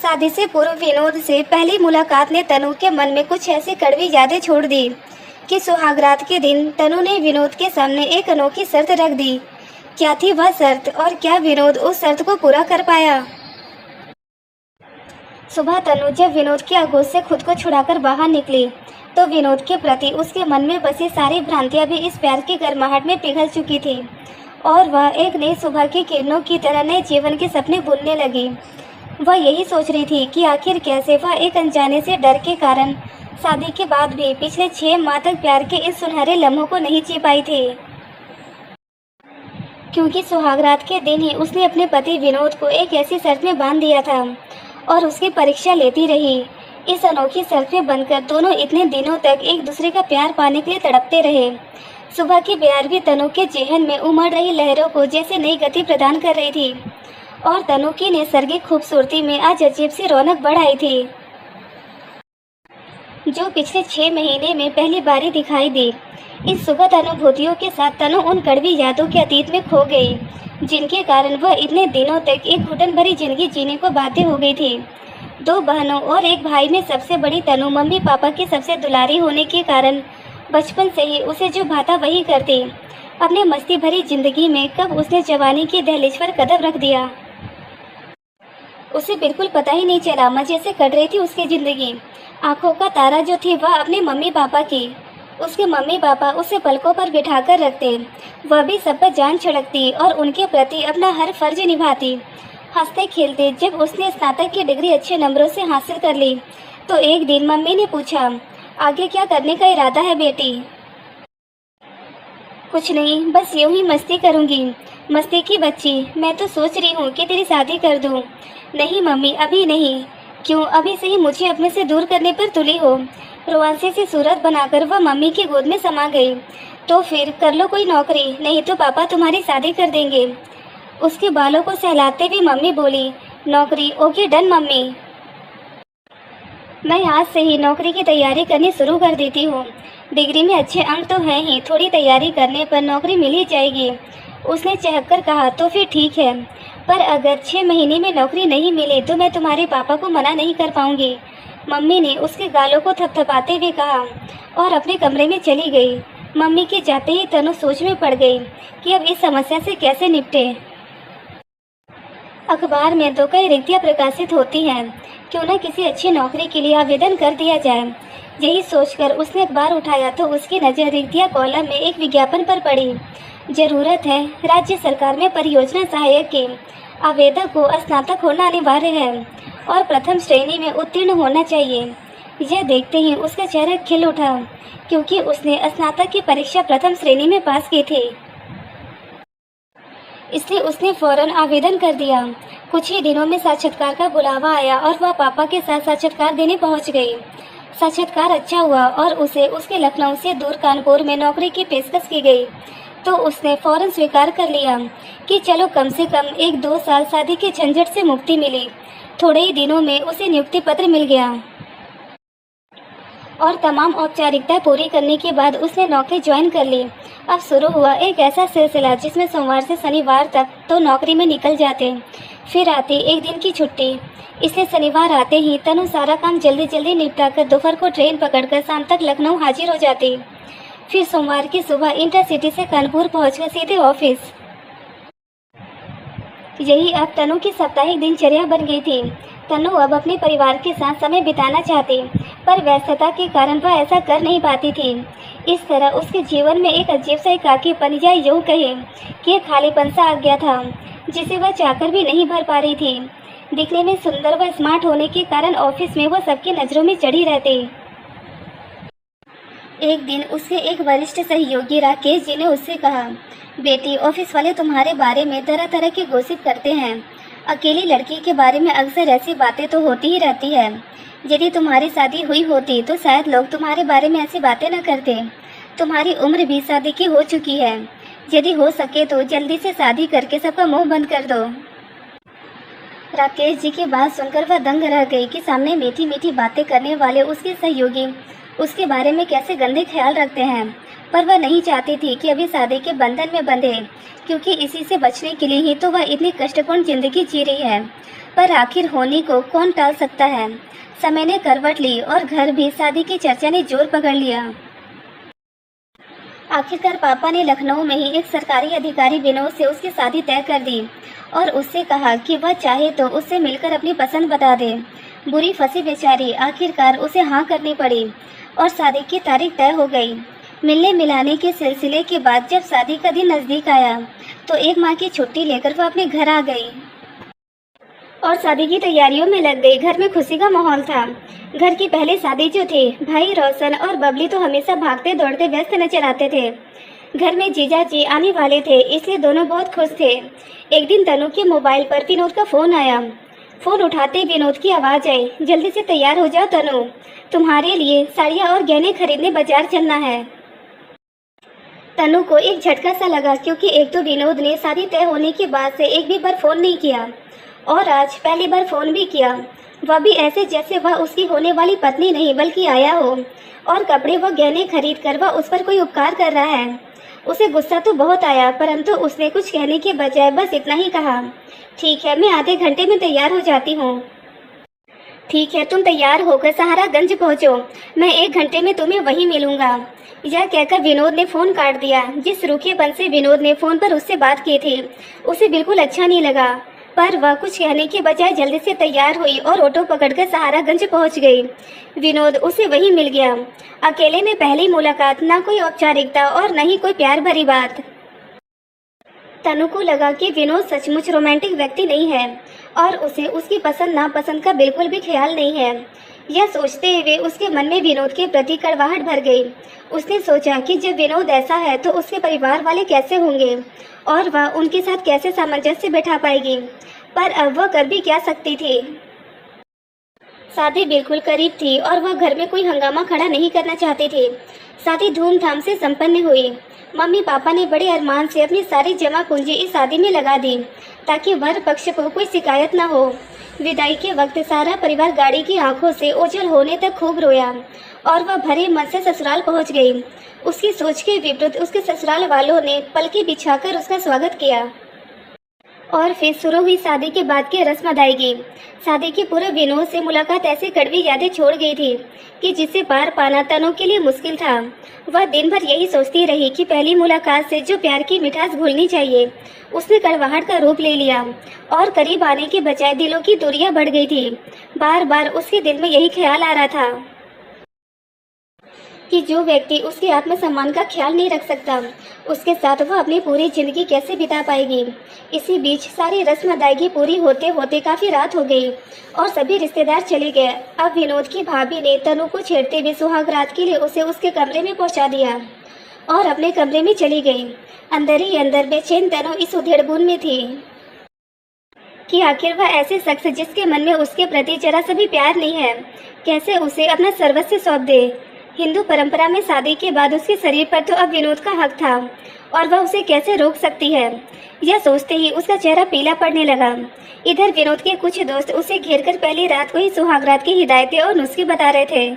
शादी से पूर्व विनोद से पहली मुलाकात ने तनु के मन में कुछ ऐसी कड़वी यादें छोड़ दी कि सुहागरात के दिन तनु ने विनोद के सामने एक अनोखी शर्त रख दी। क्या थी वह शर्त और क्या विनोद उस शर्त को पूरा कर पाया? सुबह तनु जब विनोद की आगोश से खुद को छुड़ाकर बाहर निकली तो विनोद के प्रति उसके मन में बसी सारी भ्रांतियां भी इस प्यार की गर्माहट में पिघल चुकी थी और वह एक नई सुबह की किरणों की तरह नए जीवन के सपने बुनने लगी। वह यही सोच रही थी कि आखिर कैसे वह एक अनजाने से डर के कारण शादी के बाद भी पिछले 6 माह तक प्यार के इस सुनहरे लम्हों को नहीं जी पाई थी, क्योंकि सुहागरात के दिन ही उसने अपने पति विनोद को एक ऐसी शर्त में बांध दिया था और उसकी परीक्षा लेती रही। इस अनोखी शर्त में बनकर दोनों इतने दिनों तक एक दूसरे का प्यार पाने के लिए तड़पते रहे। सुबह की प्यार भी तनु के जेहन में उमड़ रही लहरों को जैसे नई गति प्रदान कर रही थी और तनु की नैसर्गिक खूबसूरती में आज अजीब सी रौनक बढ़ आई थी, जो पिछले 6 महीने में पहली बारी दिखाई दी। इस सुखद अनुभूतियों के साथ तनु उन कड़वी यादों के अतीत में खो गई, जिनके कारण वह इतने दिनों तक एक घुटन भरी जिंदगी जीने को बाध्य हो गई थी। 2 बहनों और एक भाई में सबसे बड़ी तनु मम्मी पापा की सबसे दुलारी होने के कारण बचपन से ही उसे जो भाता वही करती। अपने मस्ती भरी जिंदगी में कब उसने जवानी की दहलीज पर कदम रख दिया, उसे बिल्कुल पता ही नहीं चला। मजे से कट रही थी उसकी जिंदगी। आंखों का तारा जो थी वह अपने मम्मी पापा की। उसके मम्मी पापा उसे पलकों पर बिठाकर रखते, वह भी सब पर जान छिड़कती और उनके प्रति अपना हर फर्ज निभाती। हंसते खेलते जब उसने स्नातक की डिग्री अच्छे नंबरों से हासिल कर ली तो एक दिन मम्मी ने पूछा, आगे क्या करने का इरादा है बेटी? कुछ नहीं, बस यूं ही मस्ती करूंगी। मस्ती की बच्ची, मैं तो सोच रही हूँ कि तेरी शादी कर दूँ। नहीं मम्मी, अभी नहीं। क्यों? अभी से ही मुझे अपने से दूर करने पर तुली हो। रोमांसी सी सूरत बनाकर वह मम्मी की गोद में समा गई। तो फिर कर लो कोई नौकरी, नहीं तो पापा तुम्हारी शादी कर देंगे। उसके बालों को सहलाते हुए मम्मी बोली, नौकरी? ओके डन मम्मी, मैं आज से ही नौकरी की तैयारी करनी शुरू कर देती हूँ। डिग्री में अच्छे अंक तो हैं ही, थोड़ी तैयारी करने पर नौकरी मिल ही जाएगी। उसने चहककर कहा, तो फिर ठीक है, पर अगर 6 महीने में नौकरी नहीं मिली तो मैं तुम्हारे पापा को मना नहीं कर पाऊंगी। मम्मी ने उसके गालों को थपथपाते हुए कहा और अपने कमरे में चली गई। मम्मी के जाते ही तनु सोच में पड़ गई कि अब इस समस्या से कैसे निपटे। अखबार में तो कई रिक्तियाँ प्रकाशित होती हैं, क्यों न किसी अच्छी नौकरी के लिए आवेदन कर दिया जाए। यही सोचकर उसने अखबार उठाया तो उसकी नज़र रिक्तियाँ कॉलम में एक विज्ञापन पर पड़ी। जरूरत है राज्य सरकार में परियोजना सहायक की। आवेदक को स्नातक होना अनिवार्य है और प्रथम श्रेणी में उत्तीर्ण होना चाहिए। यह देखते ही उसका चेहरा खिल उठा, क्योंकि उसने स्नातक की परीक्षा प्रथम श्रेणी में पास की थी। इसलिए उसने फौरन आवेदन कर दिया। कुछ ही दिनों में साक्षात्कार का बुलावा आया और वह पापा के साथ साक्षात्कार देने पहुंच गई। साक्षात्कार अच्छा हुआ और उसे उसके लखनऊ से दूर कानपुर में नौकरी की पेशकश की गई, तो उसने फौरन स्वीकार कर लिया कि चलो कम से कम 1-2 साल शादी के झंझट से मुक्ति मिली। थोड़े ही दिनों में उसे नियुक्ति पत्र मिल गया और तमाम औपचारिकता पूरी करने के बाद उसने नौकरी ज्वाइन कर ली। अब शुरू हुआ एक ऐसा सिलसिला जिसमें सोमवार से शनिवार तक तो नौकरी में निकल जाते, फिर आती एक दिन की छुट्टी। इसलिए शनिवार आते ही तनु सारा काम जल्दी जल्दी निपटाकर दोपहर को ट्रेन पकड़कर शाम तक लखनऊ हाजिर हो जाती। फिर सोमवार की सुबह इंटरसिटी से कानपुर पहुंचकर सीधे ऑफिस। यही अब तनु की साप्ताहिक दिनचर्या बन गई थी। तनु अब अपने परिवार के साथ समय बिताना चाहती, पर व्यस्तता के कारण वह ऐसा कर नहीं पाती थी। इस तरह उसके जीवन में एक अजीब सा एकाकीपन, या यूँ कहे कि एक खालीपन सा आ गया था, जिसे वह चाहकर भी नहीं भर पा रही थी। दिखने में सुंदर व स्मार्ट होने के कारण ऑफिस में वह सबकी नज़रों में चढ़ी रहती। एक दिन उसके एक वरिष्ठ सहयोगी राकेश जी ने उससे कहा, बेटी, ऑफिस वाले तुम्हारे बारे में तरह तरह के गॉसिप करते हैं। अकेली लड़की के बारे में अक्सर ऐसी बातें तो होती ही रहती है। यदि तुम्हारी शादी हुई होती तो शायद लोग तुम्हारे बारे में ऐसी बातें न करते। तुम्हारी उम्र भी शादी की हो चुकी है। यदि हो सके तो जल्दी से शादी करके सबका मुंह बंद कर दो। राकेश जी की बात सुनकर वह दंग रह गई कि सामने मीठी मीठी बातें करने वाले उसके सहयोगी उसके बारे में कैसे गंदे ख्याल रखते हैं। पर वह नहीं चाहती थी कि अभी शादी के बंधन में बंधे, क्योंकि इसी से बचने के लिए ही तो वह इतनी कष्टपूर्ण जिंदगी जी रही है। पर आखिर होनी को कौन टाल सकता है। समय ने करवट ली और घर भी शादी की चर्चा ने जोर पकड़ लिया। आखिरकार पापा ने लखनऊ में ही एक सरकारी अधिकारी विनोद से उसकी शादी तय कर दी और उससे कहा कि वह चाहे तो उससे मिलकर अपनी पसंद बता दे। बुरी फंसी बेचारी, आखिरकार उसे हाँ करनी पड़ी और शादी की तारीख तय हो गई। मिलने मिलाने के सिलसिले के बाद जब शादी का दिन नज़दीक आया तो एक माह की छुट्टी लेकर वह अपने घर आ गई और शादी की तैयारियों में लग गई। घर में खुशी का माहौल था। घर की पहली शादी जो थी, भाई रोशन और बबली तो हमेशा भागते दौड़ते व्यस्त नजर आते थे। घर में जीजा जी आने वाले थे, इसलिए दोनों बहुत खुश थे। एक दिन तनु के मोबाइल पर विनोद का फ़ोन आया। फ़ोन उठाते विनोद की आवाज़ आई, जल्दी से तैयार हो जाओ तनु, तुम्हारे लिए साड़ियाँ और गहने खरीदने बाजार चलना है। तनु को एक झटका सा लगा, क्योंकि एक तो विनोद ने शादी तय होने के बाद से एक भी बार फ़ोन नहीं किया और आज पहली बार फ़ोन भी किया, वह भी ऐसे जैसे वह उसकी होने वाली पत्नी नहीं बल्कि आया हो। और कपड़े व गहने खरीद कर वह उस पर कोई उपकार कर रहा है। उसे गुस्सा तो बहुत आया, परंतु उसने कुछ कहने के बजाय बस इतना ही कहा, ठीक है, मैं आधे घंटे में तैयार हो जाती हूँ। ठीक है, तुम तैयार होकर सहारागंज पहुँचो, मैं 1 घंटे में तुम्हें वहीं मिलूंगा। यह कहकर विनोद ने फ़ोन काट दिया। जिस रूखेपन से विनोद ने फ़ोन पर उससे बात की थी उसे बिल्कुल अच्छा नहीं लगा, पर वह कुछ कहने के बजाय जल्दी से तैयार हुई और ऑटो पकड़कर सहारागंज पहुंच गई। विनोद उसे वहीं मिल गया। अकेले में पहली मुलाकात, ना कोई औपचारिकता और न ही कोई प्यार भरी बात। तनु को लगा कि विनोद सचमुच रोमांटिक व्यक्ति नहीं है और उसे उसकी पसंद नापसंद का बिल्कुल भी ख्याल नहीं है। यह सोचते हुए उसके मन में विनोद के प्रति कड़वाहट भर गई। उसने सोचा कि जब विनोद ऐसा है तो उसके परिवार वाले कैसे होंगे और वह उनके साथ कैसे सामंजस्य बैठा पाएगी। पर अब वह कर भी क्या सकती थी। शादी बिल्कुल करीब थी और वह घर में कोई हंगामा खड़ा नहीं करना चाहती थी। शादी धूमधाम से संपन्न हुई। मम्मी पापा ने बड़े अरमान से अपनी सारी जमा पूंजी इस शादी में लगा दी ताकि वर पक्ष को कोई शिकायत न हो। विदाई के वक्त सारा परिवार गाड़ी की आंखों से ओझल होने तक खूब रोया और वह भरे मन से ससुराल पहुंच गई। उसकी सोच के विपरीत उसके ससुराल वालों ने पलके बिछाकर उसका स्वागत किया और फिर शुरू हुई शादी के बाद की रस्म अदायगी। शादी के पूर्व विनोद से मुलाकात ऐसे कड़वी यादें छोड़ गई थी कि जिसे पार पाना तनु के लिए मुश्किल था। वह दिन भर यही सोचती रही कि पहली मुलाकात से जो प्यार की मिठास भूलनी चाहिए उसने कड़वाहट का रूप ले लिया और करीब आने के बजाय दिलों की दूरियां बढ़ गई थी। बार बार उसके दिल में यही ख्याल आ रहा था कि जो व्यक्ति उसके आत्मसम्मान का ख्याल नहीं रख सकता उसके साथ वह अपनी पूरी जिंदगी कैसे बिता पाएगी। इसी बीच सारी रस्म अदायगी पूरी होते होते काफ़ी रात हो गई और सभी रिश्तेदार चले गए। अब विनोद की भाभी ने तनु को छेड़ते हुए सुहाग रात के लिए उसे उसके कमरे में पहुंचा दिया और अपने कमरे में चली गई। अंदर ही अंदर बेचैन तनु इस उधेड़बुन में थी कि आखिर वह ऐसे शख्स जिसके मन में उसके प्रति जरा सा भी प्यार नहीं है कैसे उसे अपना सर्वस्व सौंप दे। हिंदू परंपरा में शादी के बाद उसके शरीर पर तो अब विनोद का हक था और वह उसे कैसे रोक सकती है। यह सोचते ही उसका चेहरा पीला पड़ने लगा। इधर विनोद के कुछ दोस्त उसे घेरकर पहली रात को ही सुहागरात की हिदायतें और नुस्खे बता रहे थे।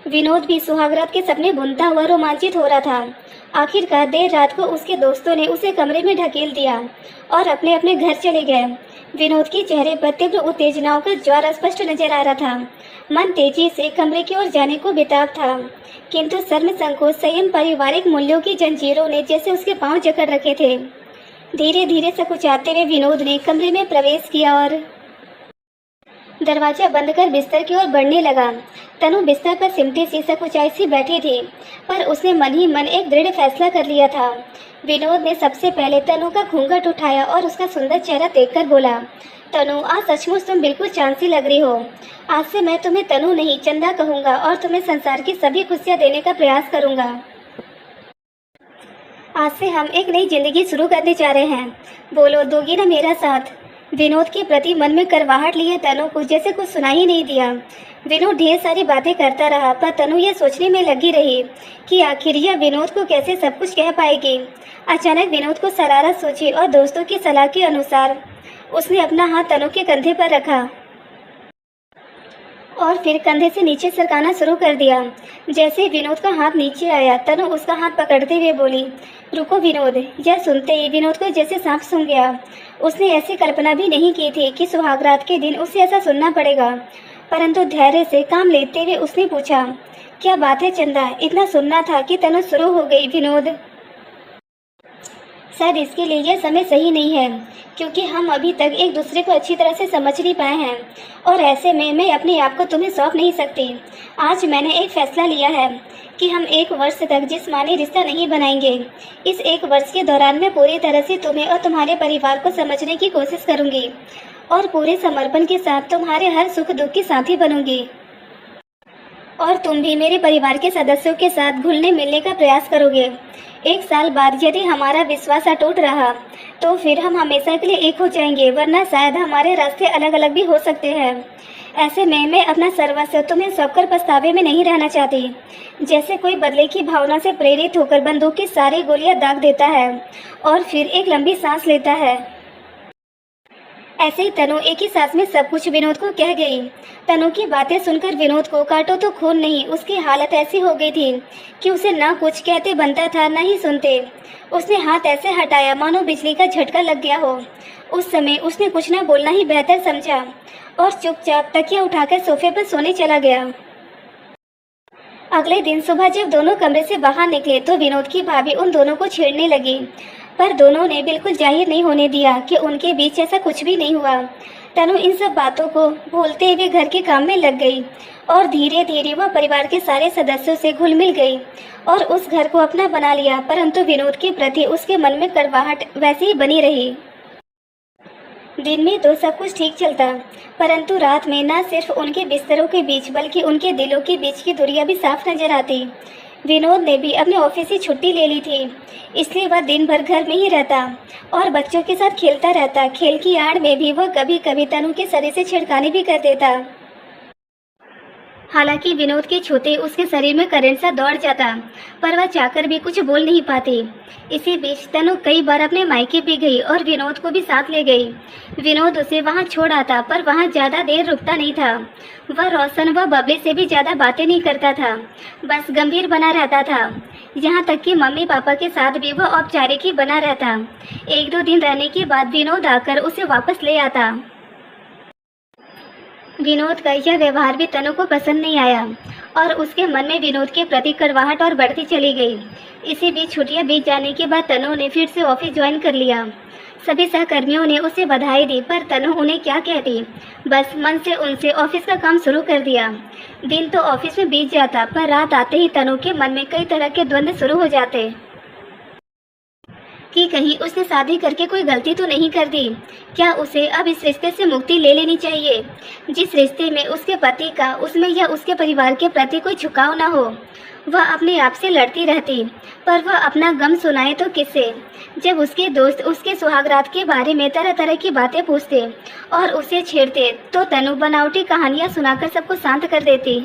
विनोद भी सुहागरात के सपने बुनता हुआ रोमांचित हो रहा था। आखिरकार देर रात को उसके दोस्तों ने उसे कमरे में ढकेल दिया और अपने अपने घर चले गए। विनोद के चेहरे पर तीव्र उत्तेजनाओं का ज्वार स्पष्ट नजर आ रहा था। मन तेजी से कमरे की ओर जाने को बेताब था, किंतु शर्म संकोच संयम पारिवारिक मूल्यों की जंजीरों ने जैसे उसके पांव जकड़ रखे थे। धीरे धीरे सकुचाते हुए विनोद ने कमरे में प्रवेश किया और दरवाजा बंद कर बिस्तर की ओर बढ़ने लगा। तनु बिस्तर पर सिमटी सी सकुचाई सी बैठी थी, पर उसने मन ही मन एक दृढ़ फैसला कर लिया था। विनोद ने सबसे पहले तनु का घूंघट उठाया और उसका सुंदर चेहरा देखकर बोला, तनु, आज सचमुच तुम बिल्कुल चांद सी लग रही हो। आज से मैं तुम्हें तनु नहीं चंदा कहूँगा और तुम्हें संसार की सभी खुशियाँ देने का प्रयास करूँगा। आज से हम एक नई जिंदगी शुरू करने जा रहे हैं। बोलो, दोगी ना मेरा साथ? विनोद के प्रति मन में करवाहट लिए तनु को जैसे कुछ सुनाई ही नहीं दिया। विनोद ढेर सारी बातें करता रहा, पर तनु यह सोचने में लगी रही कि आखिर यह विनोद को कैसे सब कुछ कह पाएगी। अचानक विनोद को शरारत सूझी और दोस्तों की सलाह के अनुसार उसने अपना हाथ तनु के कंधे पर रखा और फिर कंधे से नीचे सरकाना शुरू कर दिया। जैसे विनोद का हाथ नीचे आया, तनु उसका हाथ पकड़ते हुए बोली, रुको विनोद। यह सुनते ही विनोद को जैसे सांप सूंघ गया। उसने ऐसी कल्पना भी नहीं की थी कि सुहागरात के दिन उसे ऐसा सुनना पड़ेगा, परंतु धैर्य से काम लेते हुए उसने पूछा, क्या बात है चंदा, इतना सुनना था कि तनु शुरू हो गई। विनोद, शायद इसके लिए यह समय सही नहीं है, क्योंकि हम अभी तक एक दूसरे को अच्छी तरह से समझ नहीं पाए हैं, और ऐसे में मैं अपने आप को तुम्हें सौंप नहीं सकती। आज मैंने एक फैसला लिया है कि हम 1 वर्ष तक जिस्मानी रिश्ता नहीं बनाएंगे। इस 1 वर्ष के दौरान मैं पूरी तरह से तुम्हें और तुम्हारे परिवार को समझने की कोशिश करूंगी और पूरे समर्पण के साथ तुम्हारे हर सुख दुख की साथी बनूंगी, और तुम भी मेरे परिवार के सदस्यों के साथ घुलने मिलने का प्रयास करोगे। 1 साल बाद यदि हमारा विश्वास अटूट रहा तो फिर हम हमेशा के लिए एक हो जाएंगे, वरना शायद हमारे रास्ते अलग अलग भी हो सकते हैं। ऐसे में मैं अपना सर्वस्व तुम्हें सौंपकर पछतावे में नहीं रहना चाहती। जैसे कोई बदले की भावना से प्रेरित होकर बंदूक की सारी गोलियां दाग देता है और फिर एक लंबी सांस लेता है, ऐसे ही तनु एक ही सांस में सब कुछ विनोद को कह गई। तनु की बातें सुनकर विनोद को काटो तो खून नहीं, उसकी हालत ऐसी हो गई थी कि उसे ना कुछ कहते बनता था न ही सुनते। उसने हाथ ऐसे हटाया मानो बिजली का झटका लग गया हो। उस समय उसने कुछ न बोलना ही बेहतर समझा और चुपचाप तकिया उठाकर सोफे पर सोने चला गया। अगले दिन सुबह जब दोनों कमरे से बाहर निकले तो विनोद की भाभी उन दोनों को छेड़ने लगी, पर दोनों ने बिल्कुल जाहिर नहीं होने दिया कि उनके बीच ऐसा कुछ भी नहीं हुआ। तनु इन सब बातों को भूलते हुए घर के काम में लग गई और धीरे धीरे वह परिवार के सारे सदस्यों से घुल मिल गई और उस घर को अपना बना लिया, परंतु विनोद के प्रति उसके मन में कड़वाहट वैसी ही बनी रही। दिन में तो सब कुछ ठीक चलता, परंतु रात में न सिर्फ उनके बिस्तरों के बीच बल्कि उनके दिलों के बीच की दूरियां भी साफ नजर आती। विनोद ने भी अपने ऑफिस से छुट्टी ले ली थी, इसलिए वह दिन भर घर में ही रहता और बच्चों के साथ खेलता रहता। खेल की आड़ में भी वह कभी कभी तनु के शरीर से छिड़कानी भी कर देता। हालांकि विनोद के छूते उसके शरीर में करंट सा दौड़ जाता, पर वह चाहकर भी कुछ बोल नहीं पाती। इसी बीच तनु कई बार अपने मायके भी गई और विनोद को भी साथ ले गई। विनोद उसे वहां छोड़ आता, पर वहां ज्यादा देर रुकता नहीं था। वह रोशन व बबली से भी ज्यादा बातें नहीं करता था, बस गंभीर बना रहता था। यहाँ तक कि मम्मी पापा के साथ भी वह औपचारिक ही बना रहता। 1-2 दिन रहने के बाद विनोद आकर उसे वापस ले आता। विनोद का यह व्यवहार भी तनु को पसंद नहीं आया और उसके मन में विनोद के प्रति कड़वाहट और बढ़ती चली गई। इसी बीच छुट्टियां बीत जाने के बाद तनु ने फिर से ऑफिस ज्वाइन कर लिया। सभी सहकर्मियों ने उसे बधाई दी, पर तनु उन्हें क्या कहती, बस मन से उनसे ऑफिस का काम शुरू कर दिया। दिन तो ऑफिस में बीत जाता, पर रात आते ही तनु के मन में कई तरह के द्वंद्व शुरू हो जाते कि कहीं उसने शादी करके कोई गलती तो नहीं कर दी। क्या उसे अब इस रिश्ते से मुक्ति ले लेनी चाहिए, जिस रिश्ते में उसके पति का उसमें या उसके परिवार के प्रति कोई झुकाव ना हो। वह अपने आप से लड़ती रहती, पर वह अपना गम सुनाए तो किससे, जब उसके दोस्त उसके सुहागरात के बारे में तरह तरह की बातें पूछते और उसे छेड़ते तो तनु बनावटी कहानियां सुनाकर सबको शांत कर देती।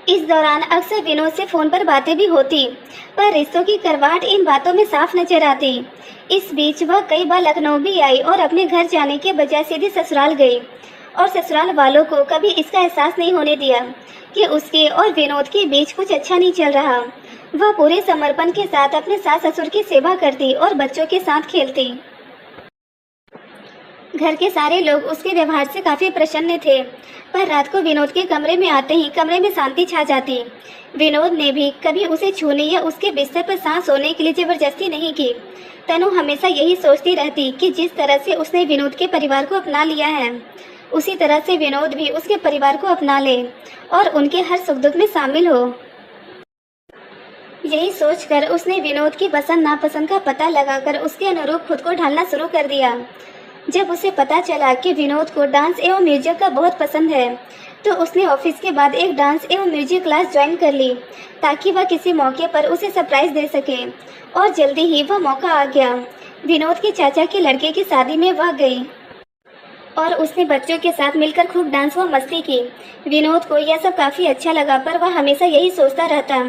इस दौरान अक्सर विनोद से फोन पर बातें भी होती, पर रिश्तों की करवाहट इन बातों में साफ नजर आती। इस बीच वह कई बार लखनऊ भी आई और अपने घर जाने के बजाय सीधे ससुराल गई, और ससुराल वालों को कभी इसका एहसास नहीं होने दिया कि उसके और विनोद के बीच कुछ अच्छा नहीं चल रहा। वह पूरे समर्पण के साथ अपने सास ससुर की सेवा करती और बच्चों के साथ खेलती। घर के सारे लोग उसके व्यवहार से काफी प्रसन्न थे, पर रात को विनोद के कमरे में आते ही कमरे में शांति छा जाती। विनोद ने भी कभी उसे छूने या उसके बिस्तर पर सांस सोने के लिए जबरदस्ती नहीं की। तनु हमेशा यही सोचती रहती कि जिस तरह से उसने विनोद के परिवार को अपना लिया है, उसी तरह से विनोद भी उसके परिवार को अपना ले और उनके हर सुख दुख में शामिल हो। यही सोचकर उसने विनोद की पसंद नापसंद का पता लगाकर उसके अनुरूप खुद को ढालना शुरू कर दिया। जब उसे पता चला कि विनोद को डांस एवं म्यूजिक का बहुत पसंद है, तो उसने ऑफिस के बाद एक डांस एवं म्यूजिक क्लास ज्वाइन कर ली, ताकि वह किसी मौके पर उसे सरप्राइज दे सके। और जल्दी ही वह मौका आ गया। विनोद के चाचा के लड़के की शादी में वह गई और उसने बच्चों के साथ मिलकर खूब डांस व मस्ती की। विनोद को यह सब काफ़ी अच्छा लगा, पर वह हमेशा यही सोचता रहता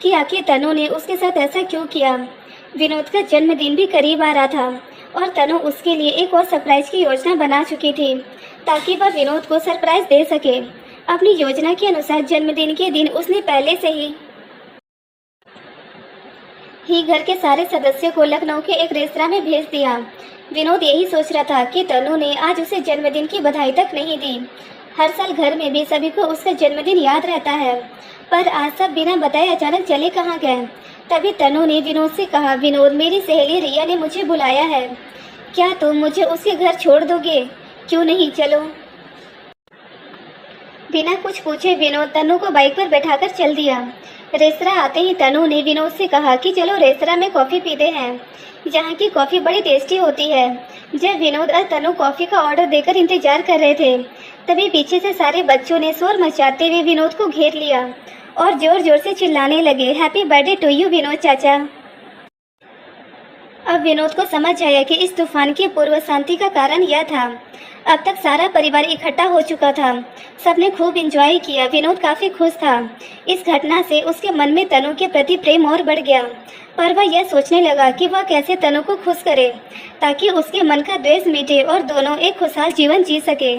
कि आखिर तनु ने उसके साथ ऐसा क्यों किया। विनोद का जन्मदिन भी करीब आ रहा था और तनु उसके लिए एक और सरप्राइज की योजना बना चुकी थी। ताकि वह विनोद को सरप्राइज दे सके। अपनी योजना के अनुसार जन्मदिन के दिन उसने पहले से ही घर के सारे सदस्यों को लखनऊ के एक रेस्तरां में भेज दिया। विनोद यही सोच रहा था कि तनु ने आज उसे जन्मदिन की बधाई तक नहीं दी। हर साल घर में भी सभी को उसका जन्मदिन याद रहता है, पर आज सब बिना बताए अचानक चले कहाँ गए। तभी तनु ने विनोद से कहा, विनोद, मेरी सहेली रिया ने मुझे बुलाया है, क्या तुम मुझे उसके घर छोड़ दोगे? क्यों नहीं, चलो। बिना कुछ पूछे विनोद तनु को बाइक पर बैठाकर चल दिया। रेस्तरां आते ही तनु ने विनोद से कहा कि चलो रेस्तरां में कॉफ़ी पीते हैं, जहाँ की कॉफ़ी बड़ी टेस्टी होती है। जब विनोद और तनु कॉफ़ी का ऑर्डर देकर इंतजार कर रहे थे, तभी पीछे से सारे बच्चों ने शोर मचाते हुए विनोद को घेर लिया और जोर जोर से चिल्लाने लगे, happy birthday to you Vinod चाचा। अब विनोद को समझ आया कि इस तूफान की पूर्व शांति का कारण यह था। अब तक सारा परिवार इकट्ठा हो चुका था, सबने खूब एंजॉय किया। विनोद काफ़ी खुश था। इस घटना से उसके मन में तनु के प्रति प्रेम और बढ़ गया, पर वह यह सोचने लगा कि वह कैसे तनु को खुश करे ताकि उसके मन का द्वेष मिटे और दोनों एक खुशहाल जीवन जी सके।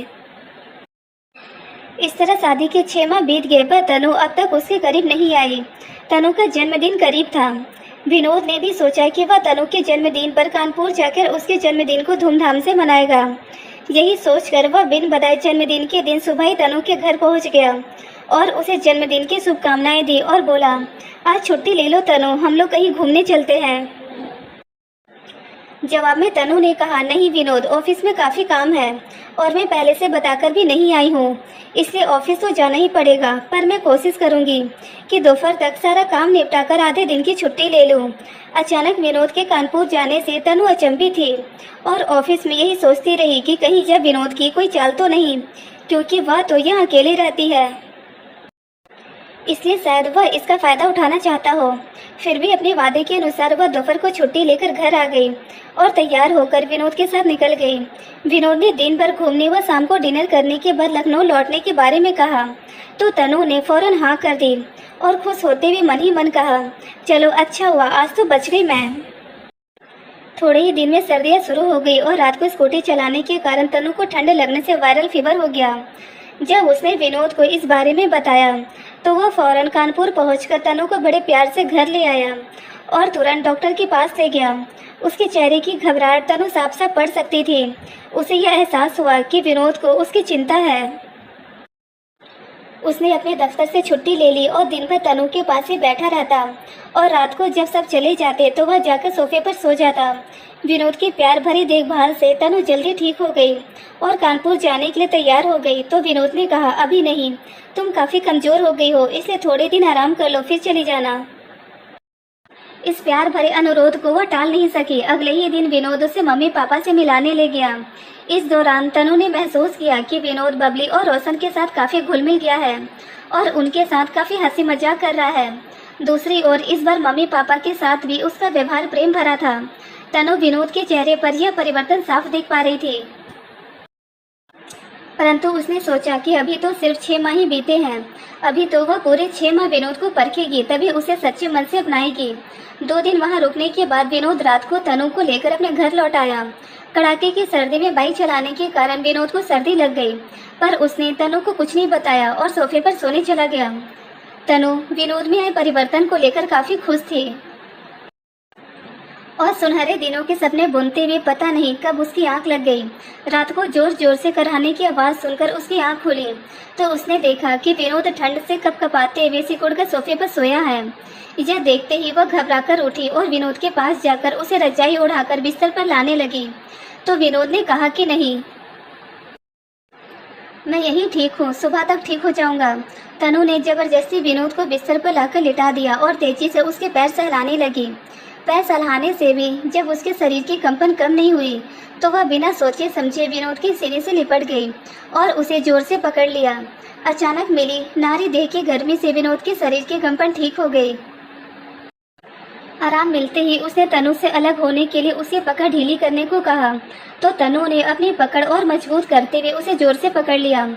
इस तरह शादी के 6 माह बीत गए, पर तनु अब तक उसके करीब नहीं आई। तनु का जन्मदिन करीब था। विनोद ने भी सोचा कि वह तनु के जन्मदिन पर कानपुर जाकर उसके जन्मदिन को धूमधाम से मनाएगा। यही सोचकर वह बिन बताए जन्मदिन के दिन सुबह ही तनु के घर पहुंच गया और उसे जन्मदिन की शुभकामनाएं दी और बोला, आज छुट्टी ले लो तनु, हम लोग कहीं घूमने चलते हैं। जवाब में तनु ने कहा, नहीं विनोद, ऑफिस में काफ़ी काम है और मैं पहले से बताकर भी नहीं आई हूँ, इसलिए ऑफिस तो जाना ही पड़ेगा, पर मैं कोशिश करूँगी कि दोपहर तक सारा काम निपटाकर आधे दिन की छुट्टी ले लूँ। अचानक विनोद के कानपुर जाने से तनु अचंभित थी और ऑफिस में यही सोचती रही कि कहीं जब विनोद की कोई चाल तो नहीं, क्योंकि वह तो यहाँ अकेले रहती है, इसलिए शायद वह इसका फ़ायदा उठाना चाहता हो। फिर भी अपने वादे के अनुसार वह दोपहर को छुट्टी लेकर घर आ गई और तैयार होकर विनोद के साथ निकल गई। विनोद ने दिन भर घूमने व शाम को डिनर करने के बाद लखनऊ लौटने के बारे में कहा तो तनु ने फौरन हाँ कर दी और खुश होते हुए मन ही मन कहा, चलो अच्छा हुआ, आज तो बच गई मैं। थोड़े ही दिन में सर्दियाँ शुरू हो गई और रात को स्कूटी चलाने के कारण तनु को ठंड लगने से वायरल फीवर हो गया। जब उसने विनोद को इस बारे में बताया तो वह फौरन कानपुर पहुंचकर तनु को बड़े प्यार से घर ले आया और तुरंत डॉक्टर के पास ले गया। उसके चेहरे की घबराहट तनु साफ साफ पढ़ सकती थी। उसे यह एहसास हुआ कि विनोद को उसकी चिंता है। उसने अपने दफ्तर से छुट्टी ले ली और दिन भर तनु के पास ही बैठा रहता और रात को जब सब चले जाते तो वह जाकर सोफे पर सो जाता। विनोद की प्यार भरी देखभाल से तनु जल्दी ठीक हो गई और कानपुर जाने के लिए तैयार हो गई। तो विनोद ने कहा, अभी नहीं, तुम काफ़ी कमज़ोर हो गई हो, इसलिए थोड़े दिन आराम कर लो, फिर चली जाना। इस प्यार भरे अनुरोध को वह टाल नहीं सकी। अगले ही दिन विनोद उसे मम्मी पापा से मिलाने ले गया। इस दौरान तनु ने महसूस किया कि विनोद बबली और रोशन के साथ काफ़ी घुल मिल गया है और उनके साथ काफ़ी हंसी मजाक कर रहा है। दूसरी ओर इस बार मम्मी पापा के साथ भी उसका व्यवहार प्रेम भरा था। तनु विनोद के चेहरे पर यह परिवर्तन साफ देख पा रही थी, परंतु उसने सोचा कि अभी तो सिर्फ 6 माह ही बीते हैं, अभी तो वह पूरे 6 माह विनोद को परखेगी, तभी उसे सच्चे मन से अपनाएगी। 2 दिन वहां रुकने के बाद विनोद रात को तनु को लेकर अपने घर लौट आया। कड़ाके की सर्दी में बाइक चलाने के कारण विनोद को सर्दी लग गई, पर उसने तनु को कुछ नहीं बताया और सोफे पर सोने चला गया। तनु विनोद में आए परिवर्तन को लेकर काफी खुश थी और सुनहरे दिनों के सपने बुनते हुए पता नहीं कब उसकी आंख लग गई। रात को जोर जोर से कराने की आवाज़ सुनकर उसकी आंख खुली तो उसने देखा कि विनोद ठंड से कपकपाते हुए सिकुड़कर सोफे पर सोया है। यह देखते ही वह घबराकर उठी और विनोद के पास जाकर उसे रजाई उड़ाकर बिस्तर पर लाने लगी। तो विनोद ने कहा कि नहीं, मैं यहीं ठीक हूँ, सुबह तक ठीक हो जाऊंगा। तनु ने जबरदस्ती विनोद को बिस्तर पर लाकर लिटा दिया और तेजी से उसके पैर सहलाने लगी। पैर सहलाने से भी जब उसके शरीर की कंपन कम नहीं हुई तो वह बिना सोचे समझे विनोद के सीने से लिपट गई और उसे जोर से पकड़ लिया। अचानक मिली नारी देह की गर्मी से विनोद के शरीर की कंपन ठीक हो गई। आराम मिलते ही उसने तनु से अलग होने के लिए उसे पकड़ ढीली करने को कहा तो तनु ने अपनी पकड़ और मजबूत करते हुए उसे जोर से पकड़ लिया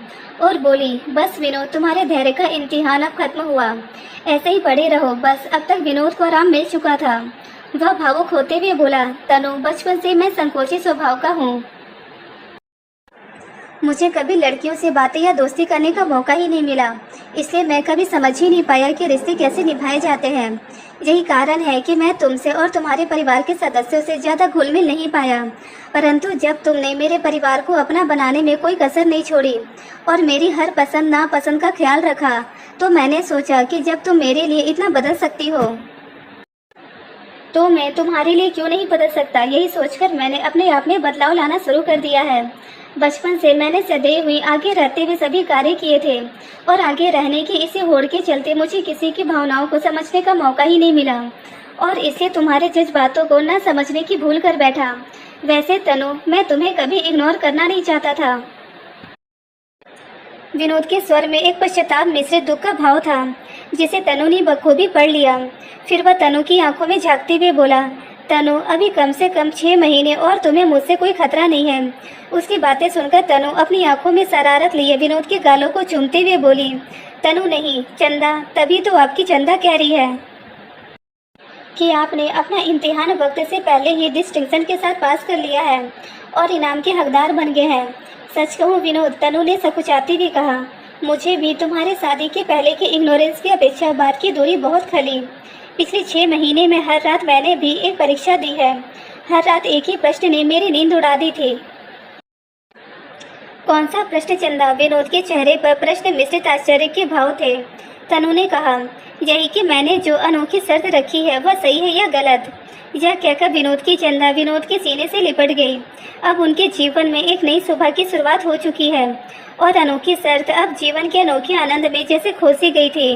और बोली, बस विनोद, तुम्हारे धैर्य का इम्तिहान अब खत्म हुआ, ऐसे ही पड़े रहो बस। अब तक विनोद को आराम मिल चुका था। वह भावुक होते हुए बोला, तनु, बचपन से मैं संकोची स्वभाव का हूँ मुझे कभी लड़कियों से बातें या दोस्ती करने का मौका ही नहीं मिला, इसलिए मैं कभी समझ ही नहीं पाया कि रिश्ते कैसे निभाए जाते हैं। यही कारण है कि मैं तुमसे और तुम्हारे परिवार के सदस्यों से ज़्यादा घुल मिल नहीं पाया। परंतु जब तुमने मेरे परिवार को अपना बनाने में कोई कसर नहीं छोड़ी और मेरी हर पसंद नापसंद का ख्याल रखा, तो मैंने सोचा कि जब तुम मेरे लिए इतना बदल सकती हो तो मैं तुम्हारे लिए क्यों नहीं बदल सकता। यही सोचकर मैंने अपने आप में बदलाव लाना शुरू कर दिया है। बचपन से मैंने सदैव हुई आगे रहते हुए सभी कार्य किए थे और आगे रहने की इसी होड़ के चलते मुझे किसी की भावनाओं को समझने का मौका ही नहीं मिला और इससे तुम्हारे जज्बातों को न समझने की भूल कर बैठा। वैसे तनु, मैं तुम्हें कभी इग्नोर करना नहीं चाहता था। विनोद के स्वर में एक पश्चाताप मिश्रित दुख का भाव था, जिसे तनु ने बखूबी पढ़ लिया। फिर वह तनु की आंखों में झांकते हुए बोला, तनु, अभी कम से कम 6 महीने और तुम्हें मुझसे कोई खतरा नहीं है। उसकी बातें सुनकर तनु अपनी आंखों में शरारत लिए विनोद के गालों को चूमते हुए बोली, तनु नहीं, चंदा। तभी तो आपकी चंदा कह रही है कि आपने अपना इम्तिहान वक्त से पहले ही डिस्टिंक्शन के साथ पास कर लिया है और इनाम के हकदार बन गए हैं। सच कहूँ विनोद, तनु ने सकुचाती हुई कहा, मुझे भी तुम्हारे शादी के पहले के इग्नोरेंस की अपेक्षा बाद की दूरी बहुत खली। पिछले 6 महीने में हर रात मैंने भी एक परीक्षा दी है। हर रात एक ही प्रश्न ने मेरी नींद उड़ा दी थी। कौन सा प्रश्न चंदा? विनोद के चेहरे पर प्रश्न मिश्रित आश्चर्य के भाव थे। तनु ने कहा, यही कि मैंने जो अनोखी शर्त रखी है वह सही है या गलत। यह कहकर विनोद की चंदा विनोद के सीने से लिपट गई। अब उनके जीवन में एक नई सुबह की शुरुआत हो चुकी है और अनोखी शर्त अब जीवन के अनोखे आनंद में जैसे खोसी गई थी।